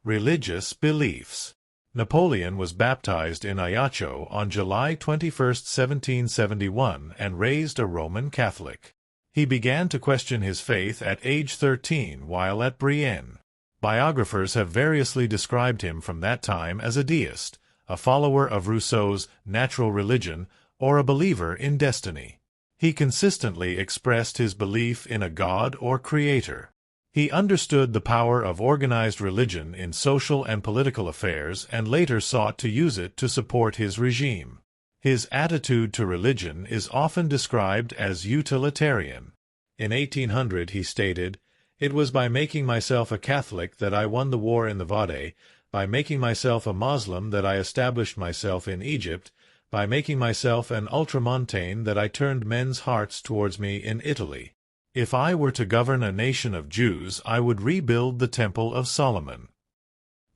Religious beliefs. Napoleon was baptized in Ajaccio on July 21, 1771, and raised a Roman Catholic. He began to question his faith at age 13 while at Brienne. Biographers have variously described him from that time as a deist, a follower of Rousseau's natural religion, or a believer in destiny. He consistently expressed his belief in a god or creator. He understood the power of organized religion in social and political affairs and later sought to use it to support his regime. His attitude to religion is often described as utilitarian. In 1800 he stated, "It was by making myself a Catholic that I won the war in the Vade, by making myself a Moslem that I established myself in Egypt, by making myself an ultramontane that I turned men's hearts towards me in Italy. If I were to govern a nation of Jews, I would rebuild the Temple of Solomon."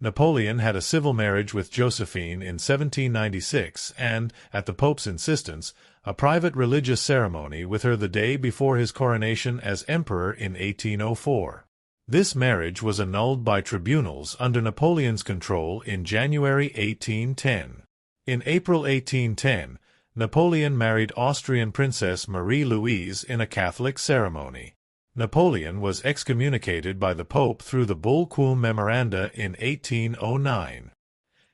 Napoleon had a civil marriage with Josephine in 1796 and, at the Pope's insistence, a private religious ceremony with her the day before his coronation as emperor in 1804. This marriage was annulled by tribunals under Napoleon's control in January 1810. In April 1810, Napoleon married Austrian Princess Marie-Louise in a Catholic ceremony. Napoleon was excommunicated by the Pope through the Bull Quum Memoranda in 1809.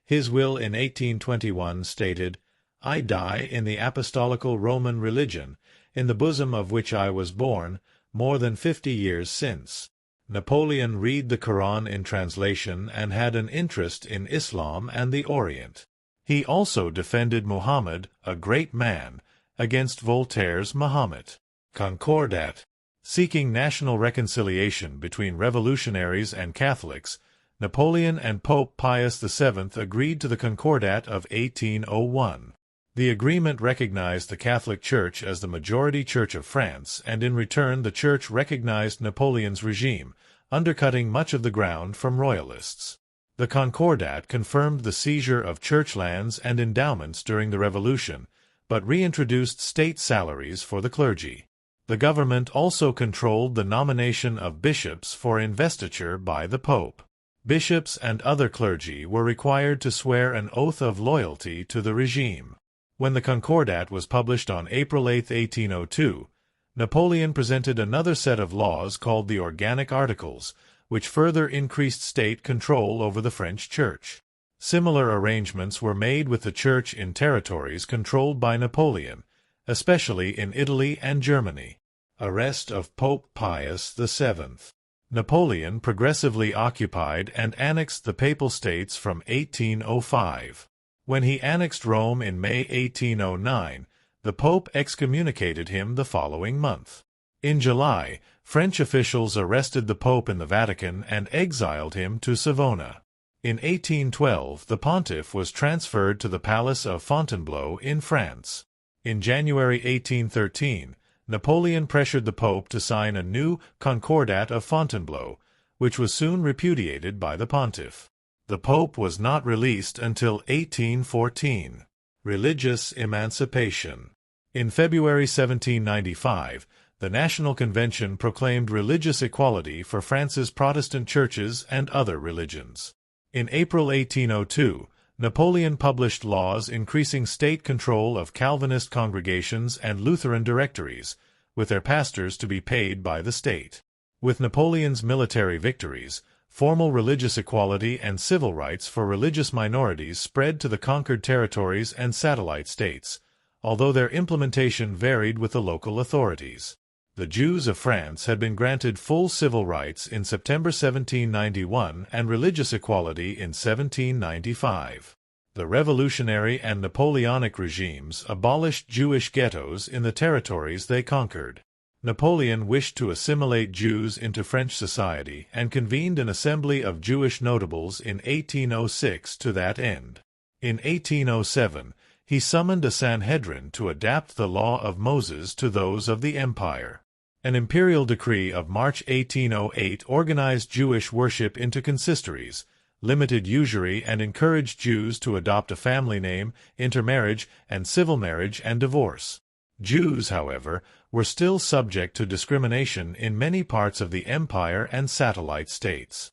His will in 1821 stated, "I die in the apostolical Roman religion, in the bosom of which I was born, more than 50 years since." Napoleon read the Quran in translation and had an interest in Islam and the Orient. He also defended Muhammad, a great man, against Voltaire's Mahomet. Concordat. Seeking national reconciliation between revolutionaries and Catholics, Napoleon and Pope Pius VII agreed to the Concordat of 1801. The agreement recognized the Catholic Church as the majority church of France, and in return the Church recognized Napoleon's regime, undercutting much of the ground from royalists. The Concordat confirmed the seizure of church lands and endowments during the Revolution, but reintroduced state salaries for the clergy. The government also controlled the nomination of bishops for investiture by the Pope. Bishops and other clergy were required to swear an oath of loyalty to the regime. When the Concordat was published on April 8, 1802, Napoleon presented another set of laws called the Organic Articles, which further increased state control over the French Church. Similar arrangements were made with the Church in territories controlled by Napoleon, especially in Italy and Germany. Arrest of Pope Pius VII. Napoleon progressively occupied and annexed the Papal States from 1805. When he annexed Rome in May 1809, the Pope excommunicated him the following month. In July, French officials arrested the Pope in the Vatican and exiled him to Savona. In 1812, the pontiff was transferred to the Palace of Fontainebleau in France. In January 1813, Napoleon pressured the Pope to sign a new Concordat of Fontainebleau, which was soon repudiated by the pontiff. The Pope was not released until 1814. Religious emancipation. In February 1795, the National Convention proclaimed religious equality for France's Protestant churches and other religions. In April 1802, Napoleon published laws increasing state control of Calvinist congregations and Lutheran directories, with their pastors to be paid by the state. With Napoleon's military victories, formal religious equality and civil rights for religious minorities spread to the conquered territories and satellite states, although their implementation varied with the local authorities. The Jews of France had been granted full civil rights in September 1791 and religious equality in 1795. The revolutionary and Napoleonic regimes abolished Jewish ghettos in the territories they conquered. Napoleon wished to assimilate Jews into French society and convened an assembly of Jewish notables in 1806 to that end. In 1807, he summoned a Sanhedrin to adapt the law of Moses to those of the empire. An imperial decree of March 1808 organized Jewish worship into consistories, limited usury, and encouraged Jews to adopt a family name, intermarriage, and civil marriage and divorce. Jews, however, were still subject to discrimination in many parts of the empire and satellite states.